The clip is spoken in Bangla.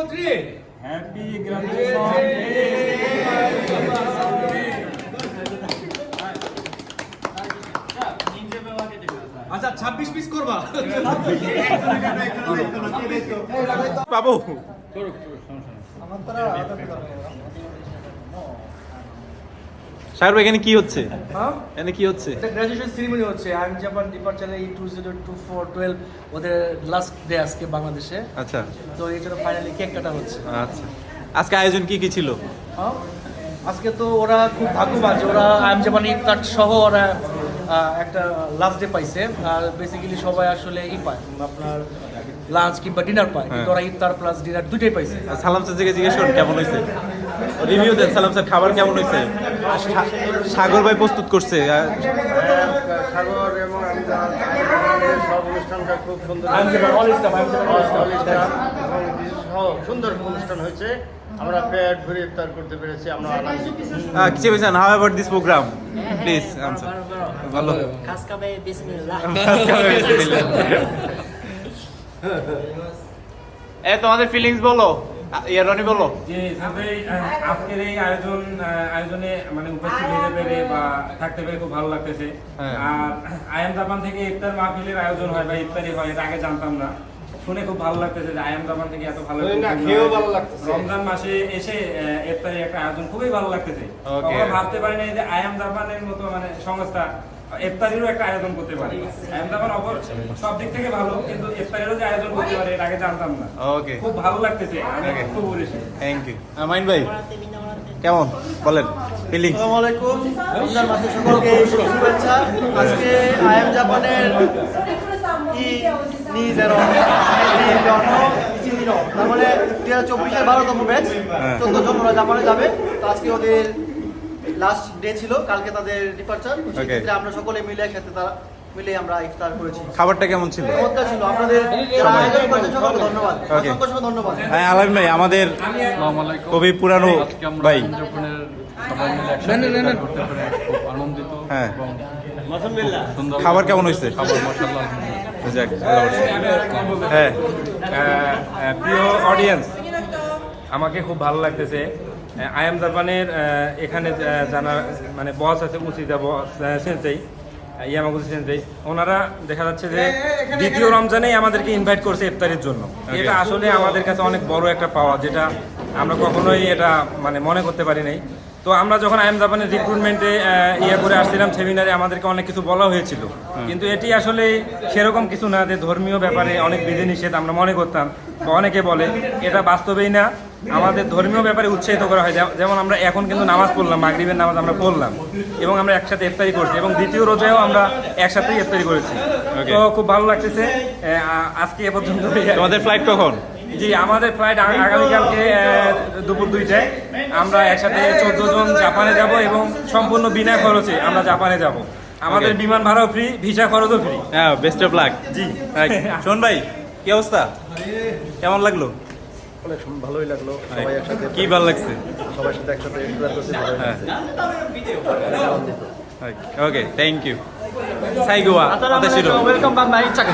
প্রধানমন্ত্রী হ্যাপি গ্র্যাজুয়েশন আচ্ছা 26 পিস করবা পাবো সাহেব এখানে কি হচ্ছে? এখানে কি হচ্ছে? এটা গ্র্যাজুয়েশন সেরিমনি হচ্ছে আই এম জাপান ডিপার্চারে এই 2024-12 ওদের লাস্ট ডে আজকে বাংলাদেশে। আচ্ছা তো এই জন্য ফাইনালি কেক কাটা হচ্ছে। আচ্ছা আজকে আয়োজন কি কি ছিল? আজকে তো ওরা খুব ভাগ্যবান যে ওরা আই এম জাপান ইফতার সহ ওরা একটা লাস্ট ডে পাইছে। আর বেসিক্যালি সবাই আসলে পায় আপনার লাঞ্চ কিংবা ডিনার পায়, কিন্তু ওরা ইফতার প্লাস ডিনার দুটোই পাইছে। সালাম স্যার থেকে জিজ্ঞেস করুন কেমন হয়েছে, রিভিউ দেন। সালাম স্যার খাবার কেমন হয়েছে? সাগর ভাই প্রস্তুত করছে। সাগর এবং সব অনুষ্ঠানটা খুব সুন্দর এবং সুন্দর অনুষ্ঠান হয়েছে। আমরা পেট ভরে ইফতার করতে পেরেছি, আমরা আনন্দিত। কিছু বলছেন how about this program please answer. ভালো খাসকাবে বিসমিল্লাহ। এ তোমাদের ফিলিংস বলো, রনি বলো। যে আজকের এই আয়োজনে মানে উপস্থিত হতে পেরে বা থাকতে পেরে খুব ভালো লাগতেছে। আর আই এম জাপান থেকে ইফতার মাহফিলের আয়োজন হয় বা ইফতারি হয়, এটা আগে জানতাম না, শুনে খুব ভালো লাগতেছে যে আই এম জাপান থেকে এত ভালো রমজান মাসে এসে ইফতারি একটা আয়োজন খুবই ভালো লাগতেছে। আমরা ভাবতে পারি না যে আই এম জাপানের মতো মানে সংস্থা ইফতারিরও একটা আয়োজন করতে পারে। আই এম জাপান অপর সব দিক থেকে ভালো, কিন্তু ইফতারিরও যে আয়োজন করতে পারে এটা আগে জানতাম না। ওকে খুব ভালো লাগতেছে, আমি খুব খুশি। Thank you. মাইন ভাই কেমন বলেন ফিলিংস? আসসালামু আলাইকুম, রমজান মাসের সকলকে শুভেচ্ছা। আজকে আই এম জাপানের তার মানে 2024-এর 12তম ব্যাচ, 14 জন ওরা জাপানে যাবে। তো আজকে ওদের লাস্ট ডে ছিল, কালকে তাদের ডিপার্চার। সেক্ষেত্রে আমরা সকলে মিলে একসাথে মিলে আমরা ইফতার করেছি। খাবারটা কেমন ছিল? চমৎকার ছিল। আপনাদের যারা আয়োজন করেছেন সকলকে ধন্যবাদ, অসংখ্য ধন্যবাদ। হ্যাঁ আলামিন ভাই আমাদের খুবই পুরানো ভাই। খুব আনন্দিত। হ্যাঁ এবং খাবার কেমন হয়েছে? যাক, হ্যাঁ প্রিয় অডিয়েন্স, আমাকে খুব ভালো লাগতেছে। আই এম জাপানের এখানে জানা মানে বস আছে উচিতা বস সেন্সেই ইয়ামাগুচি সেন্সেই, ওনারা দেখা যাচ্ছে যে দ্বিতীয় রমজানেই আমাদেরকে ইনভাইট করছে ইফতারের জন্য। এটা আসলে আমাদের কাছে অনেক বড় একটা পাওয়া, যেটা আমরা কখনোই এটা মানে মনে করতে পারি নাই। তো আমরা যখন আই এম জাপানের রিক্রুটমেন্টে করে আসছিলাম সেমিনারে, আমাদেরকে অনেক কিছু বলা হয়েছিল, কিন্তু এটি আসলে সেরকম কিছু না যে ধর্মীয় ব্যাপারে অনেক বিধিনিষেধ আমরা মনে করতাম বা অনেকে বলে, এটা বাস্তবেই না। আমাদের ধর্মীয় ব্যাপারে উৎসাহিত করা হয়। যেমন আমরা এখন কিন্তু নামাজ পড়লাম, মাগরিবের নামাজ আমরা পড়লাম এবং আমরা একসাথে ইফতারি করছি, এবং দ্বিতীয় রোজায়ও আমরা একসাথেই ইফতারি করেছি। তো খুব ভালো লাগতেছে। আজকে এ পর্যন্ত। তোমাদের ফ্লাইট কখন? জি, আমাদের ফ্লাইট আগামীকালকে দুপুর 2টায়। আমরা একসাথে 14 জন জাপানে যাব এবং সম্পূর্ণ বিনা খরচে আমরা জাপানে যাব। আমাদের বিমান ভাড়াও ফ্রি, ভিসা খরচও ফ্রি। হ্যাঁ, বেস্ট অফ লাক। জি। শোন ভাই, কি অবস্থা? কেমন লাগলো? অনেক ভালোই লাগলো, সবাই একসাথে। কি ভালো লাগছে? সবার সাথে একসাথে ইফতার করতে ভালোই লাগছে। ওকে, থ্যাংক ইউ। সাইগোয়া, আতাশিরো। ওয়েলকাম বাক মাই চাকা।